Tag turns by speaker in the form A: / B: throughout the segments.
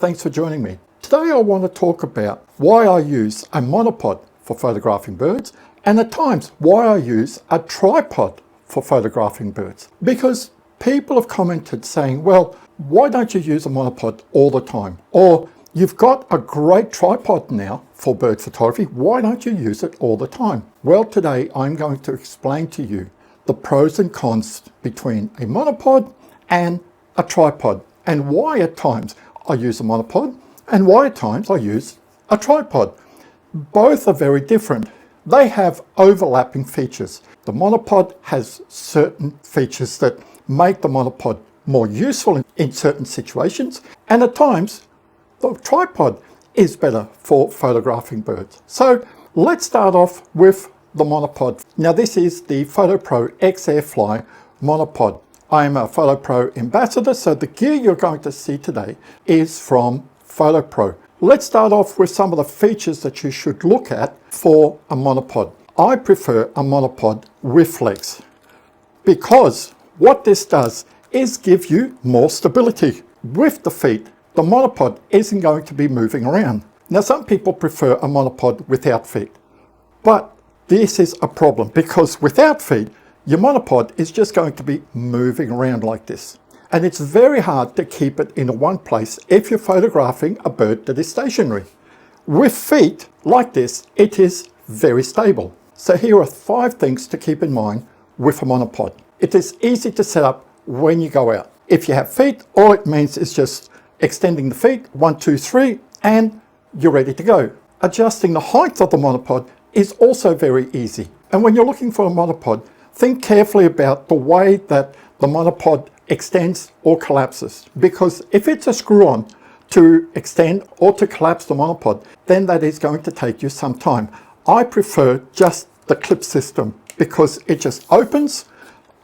A: thanks for joining me. Today I want to talk about why I use a monopod for photographing birds and at times why I use a tripod for photographing birds. Because people have commented saying, well, why don't you use a monopod all the time? Or you've got a great tripod now for bird photography, why don't you use it all the time? Well, today I'm going to explain to you the pros and cons between a monopod and a tripod, and why at times I use a monopod and why at times I use a tripod. Both are very different. They have overlapping features. The monopod has certain features that make the monopod more useful in certain situations, and at times the tripod is better for photographing birds. So let's start off with the monopod. Now this is the Fotopro X-Airfly monopod. I am a Fotopro ambassador, so the gear you're going to see today is from Fotopro. Let's start off with some of the features that you should look at for a monopod. I prefer a monopod with legs because what this does is give you more stability. With the feet, the monopod isn't going to be moving around. Now some people prefer a monopod without feet, but this is a problem because without feet, your monopod is just going to be moving around like this. And it's very hard to keep it in one place if you're photographing a bird that is stationary. With feet like this, it is very stable. So here are 5 things to keep in mind with a monopod. It is easy to set up when you go out. If you have feet, all it means is just extending the feet, 1, 2, 3, and you're ready to go. Adjusting the height of the monopod is also very easy. And when you're looking for a monopod, think carefully about the way that the monopod extends or collapses. Because if it's a screw-on to extend or to collapse the monopod, then that is going to take you some time. I prefer just the clip system because it just opens.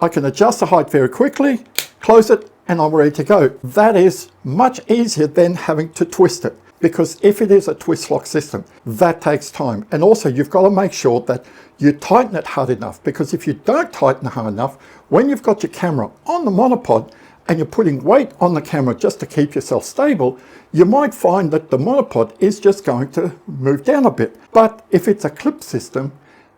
A: I can adjust the height very quickly, close it, and I'm ready to go. That is much easier than having to twist it, because if it is a twist lock system, that takes time. And also you've got to make sure that you tighten it hard enough, because if you don't tighten it hard enough, when you've got your camera on the monopod and you're putting weight on the camera just to keep yourself stable, you might find that the monopod is just going to move down a bit. But if it's a clip system,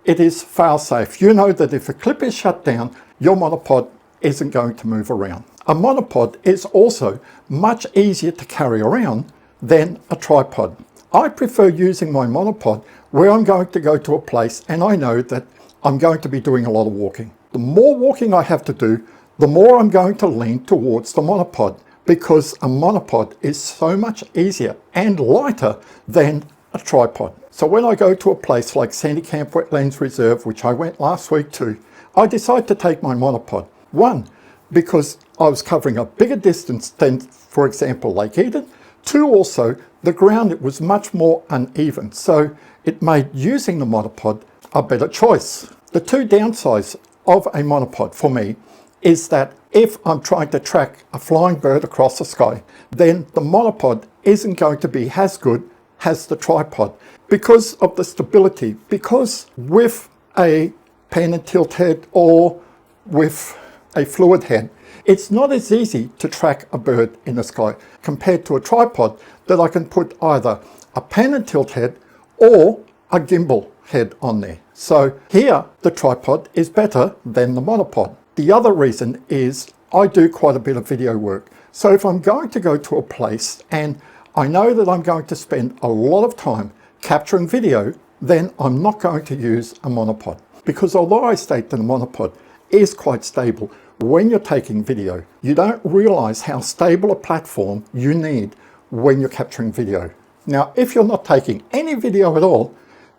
A: it is fail safe. You know that if a clip is shut down, your monopod isn't going to move around. A monopod is also much easier to carry around than a tripod. I prefer using my monopod where I'm going to go to a place and I know that I'm going to be doing a lot of walking. The more walking I have to do, the more I'm going to lean towards the monopod, because a monopod is so much easier and lighter than a tripod. So when I go to a place like Sandy Camp Wetlands Reserve, which I went last week to, I decided to take my monopod. 1, because I was covering a bigger distance than, for example, Lake Eden. 2, also, the ground, it was much more uneven, so it made using the monopod a better choice. The 2 downsides of a monopod for me is that if I'm trying to track a flying bird across the sky, then the monopod isn't going to be as good as the tripod because of the stability. Because with a pan and tilt head or with a fluid head, it's not as easy to track a bird in the sky compared to a tripod that I can put either a pan and tilt head or a gimbal head on there. So here the tripod is better than the monopod. The other reason is I do quite a bit of video work. So if I'm going to go to a place and I know that I'm going to spend a lot of time capturing video, then I'm not going to use a monopod. Because although I state that a monopod is quite stable, when you're taking video, you don't realize how stable a platform you need when you're capturing video. Now, if you're not taking any video at all,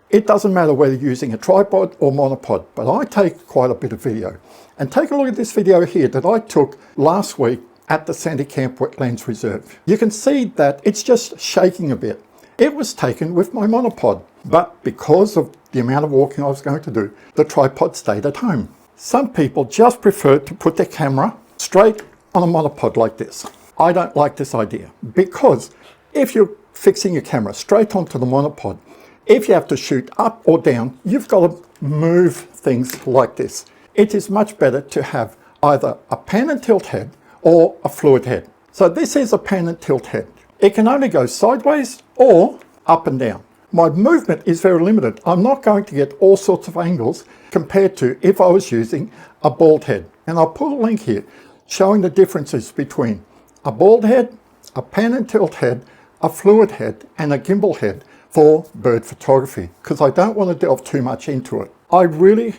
A: it doesn't matter whether you're using a tripod or monopod, but I take quite a bit of video. And take a look at this video here that I took last week at the Sandy Camp Wetlands Reserve. You can see that it's just shaking a bit. It was taken with my monopod, but because of the amount of walking I was going to do, the tripod stayed at home. Some people just prefer to put their camera straight on a monopod like this. I don't like this idea because if you're fixing your camera straight onto the monopod, if you have to shoot up or down, you've got to move things like this. It is much better to have either a pan and tilt head or a fluid head. So this is a pan and tilt head. It can only go sideways or up and down. My movement is very limited. I'm not going to get all sorts of angles compared to if I was using a bald head. And I'll put a link here showing the differences between a bald head, a pan and tilt head, a fluid head, and a gimbal head for bird photography, because I don't want to delve too much into it. I really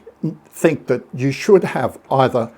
A: think that you should have either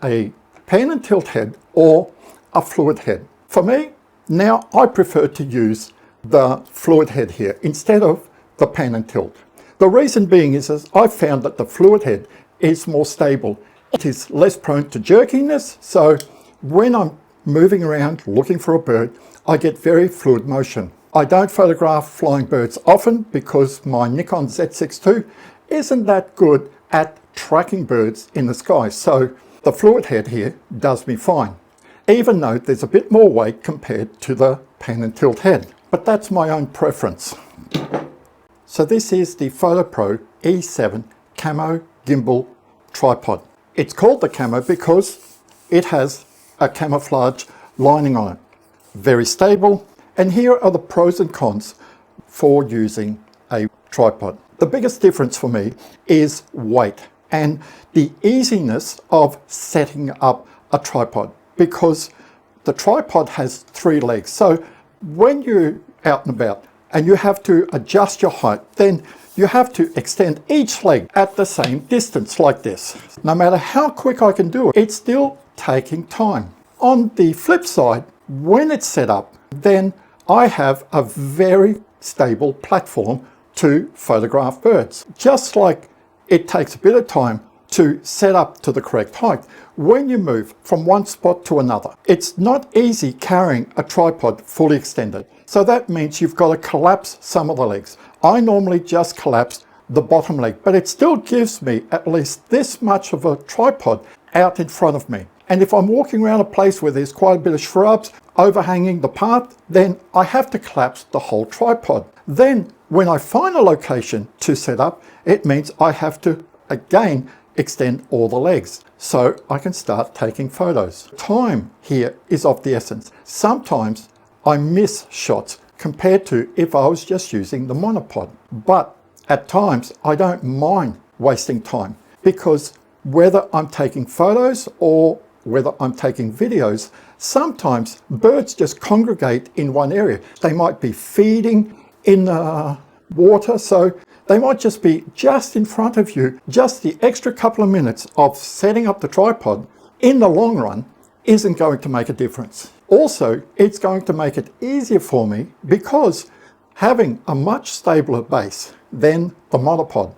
A: a pan and tilt head or a fluid head. For me, now I prefer to use the fluid head here instead of the pan and tilt. The reason being is I've found that the fluid head is more stable. It is less prone to jerkiness, so when I'm moving around looking for a bird, I get very fluid motion. I don't photograph flying birds often because my Nikon Z6 II isn't that good at tracking birds in the sky, so the fluid head here does me fine, even though there's a bit more weight compared to the pan and tilt head. But that's my own preference. So this is the Fotopro E7 Camo Gimbal Tripod. It's called the Camo because it has a camouflage lining on it. Very stable. And here are the pros and cons for using a tripod. The biggest difference for me is weight and the easiness of setting up a tripod, because the tripod has 3 legs. So when you're out and about and you have to adjust your height, then you have to extend each leg at the same distance like this. No matter how quick I can do it, it's still taking time. On the flip side, when it's set up, then I have a very stable platform to photograph birds. Just like it takes a bit of time to set up to the correct height when you move from one spot to another. It's not easy carrying a tripod fully extended. So that means you've got to collapse some of the legs. I normally just collapse the bottom leg, but it still gives me at least this much of a tripod out in front of me. And if I'm walking around a place where there's quite a bit of shrubs overhanging the path, then I have to collapse the whole tripod. Then when I find a location to set up, it means I have to again extend all the legs so I can start taking photos. Time here is of the essence. Sometimes I miss shots compared to if I was just using the monopod. But at times I don't mind wasting time, because whether I'm taking photos or whether I'm taking videos, sometimes birds just congregate in one area. They might be feeding in the water, so they might just be just in front of you. Just the extra couple of minutes of setting up the tripod in the long run isn't going to make a difference. Also, it's going to make it easier for me because having a much stabler base than the monopod,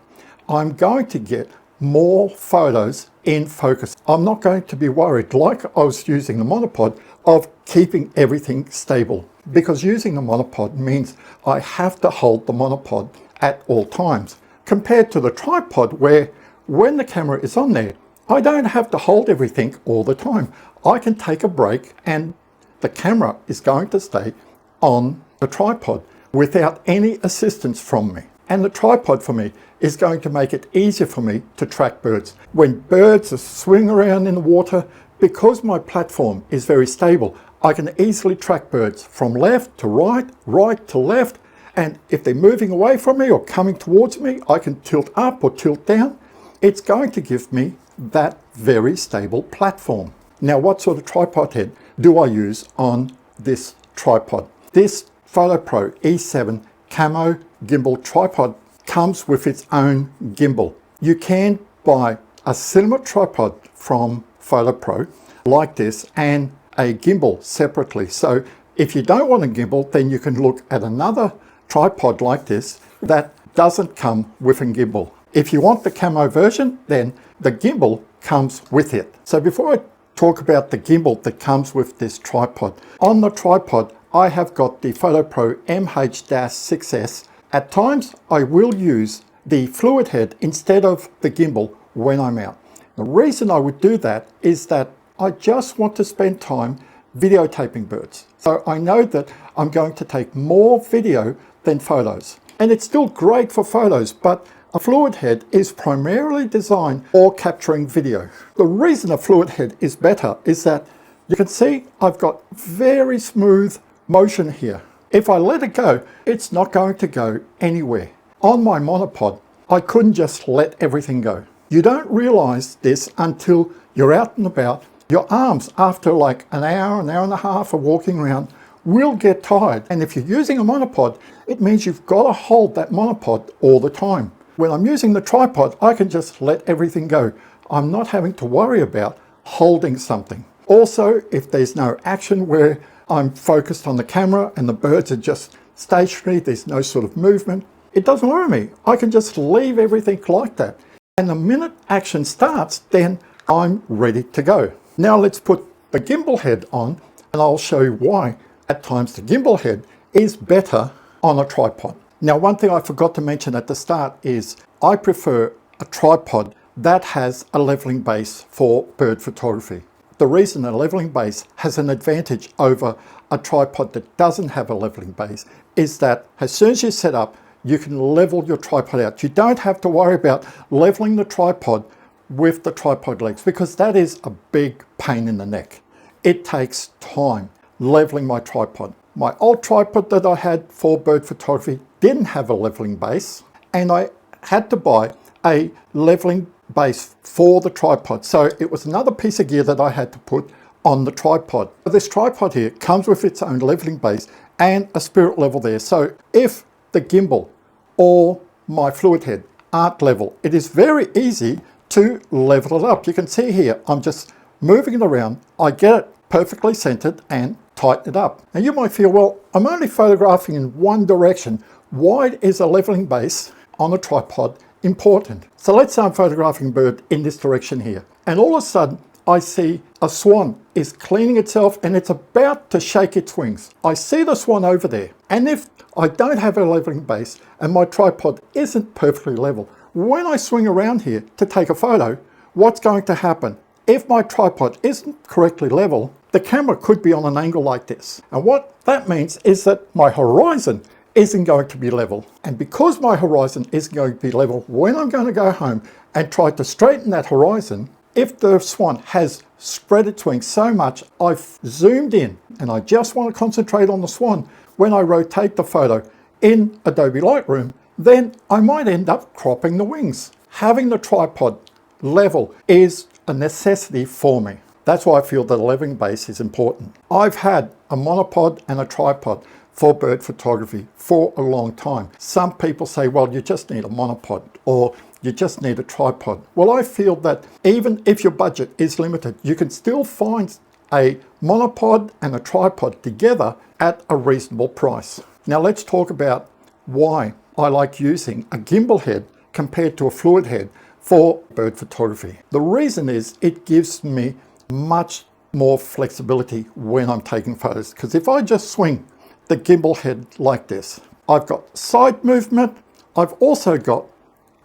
A: I'm going to get more photos in focus. I'm not going to be worried, like I was using the monopod, of keeping everything stable, because using the monopod means I have to hold the monopod at all times, compared to the tripod where when the camera is on there, I don't have to hold everything all the time. I can take a break and the camera is going to stay on the tripod without any assistance from me. And the tripod for me is going to make it easier for me to track birds. When birds are swimming around in the water, because my platform is very stable, I can easily track birds from left to right, right to left, and if they're moving away from me or coming towards me, I can tilt up or tilt down. It's going to give me that very stable platform. Now, what sort of tripod head do I use on this tripod? This Fotopro E7 Camo Gimbal Tripod comes with its own gimbal. You can buy a cinema tripod from Fotopro like this and a gimbal separately. So if you don't want a gimbal, then you can look at another tripod like this that doesn't come with a gimbal. If you want the camo version, then the gimbal comes with it. So before I talk about the gimbal that comes with this tripod, on the tripod I have got the Fotopro MH-6S. At times I will use the fluid head instead of the gimbal when I'm out. The reason I would do that is that I just want to spend time videotaping birds. So I know that I'm going to take more video than photos. And it's still great for photos, but a fluid head is primarily designed for capturing video. The reason a fluid head is better is that you can see I've got very smooth motion here. If I let it go, it's not going to go anywhere. On my monopod, I couldn't just let everything go. You don't realize this until you're out and about. Your arms, after like an hour and a half of walking around, will get tired. And if you're using a monopod, it means you've got to hold that monopod all the time. When I'm using the tripod, I can just let everything go. I'm not having to worry about holding something. Also, if there's no action where I'm focused on the camera and the birds are just stationary, there's no sort of movement, it doesn't worry me. I can just leave everything like that. And the minute action starts, then I'm ready to go. Now let's put the gimbal head on, and I'll show you why at times the gimbal head is better on a tripod. Now, one thing I forgot to mention at the start is I prefer a tripod that has a leveling base for bird photography. The reason a leveling base has an advantage over a tripod that doesn't have a leveling base is that as soon as you set up, you can level your tripod out. You don't have to worry about leveling the tripod with the tripod legs, because that is a big pain in the neck. It takes time leveling my tripod. My old tripod that I had for bird photography didn't have a leveling base, and I had to buy a leveling base for the tripod. So it was another piece of gear that I had to put on the tripod. This tripod here comes with its own leveling base and a spirit level there. So if the gimbal or my fluid head aren't level, it is very easy to level it up. You can see here, I'm just moving it around. I get it perfectly centered and tighten it up. Now you might feel, well, I'm only photographing in one direction. Why is a leveling base on a tripod important? So let's say I'm photographing a bird in this direction here, and all of a sudden I see a swan is cleaning itself and it's about to shake its wings. I see the swan over there, and if I don't have a leveling base and my tripod isn't perfectly level, when I swing around here to take a photo, what's going to happen? If my tripod isn't correctly level, the camera could be on an angle like this. And what that means is that my horizon isn't going to be level. And because my horizon isn't going to be level, when I'm going to go home and try to straighten that horizon, if the swan has spread its wings so much, I've zoomed in and I just want to concentrate on the swan, when I rotate the photo in Adobe Lightroom, then I might end up cropping the wings. Having the tripod level is a necessity for me. That's why I feel the leveling base is important. I've had a monopod and a tripod for bird photography for a long time. Some people say, well, you just need a monopod or you just need a tripod. Well, I feel that even if your budget is limited, you can still find a monopod and a tripod together at a reasonable price. Now let's talk about why I like using a gimbal head compared to a fluid head for bird photography. The reason is it gives me much more flexibility when I'm taking photos, because if I just swing the gimbal head like this, I've got side movement, I've also got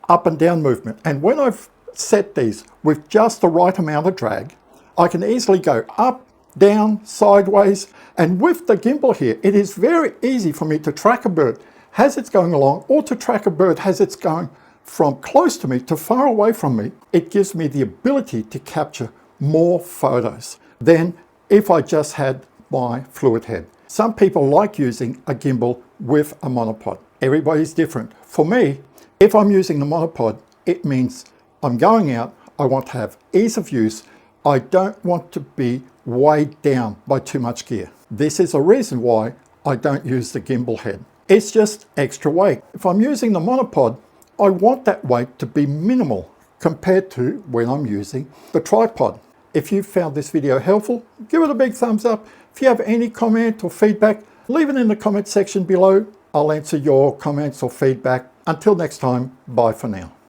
A: up and down movement, and when I've set these with just the right amount of drag, I can easily go up, down, sideways, and with the gimbal here, it is very easy for me to track a bird as it's going along, or to track a bird as it's going from close to me to far away from me. It gives me the ability to capture more photos than if I just had my fluid head. Some people like using a gimbal with a monopod. Everybody's different. For me, if I'm using the monopod, it means I'm going out, I want to have ease of use, I don't want to be weighed down by too much gear. This is a reason why I don't use the gimbal head. It's just extra weight. If I'm using the monopod, I want that weight to be minimal compared to when I'm using the tripod. If you found this video helpful, give it a big thumbs up. If you have any comment or feedback, leave it in the comment section below. I'll answer your comments or feedback. Until next time, bye for now.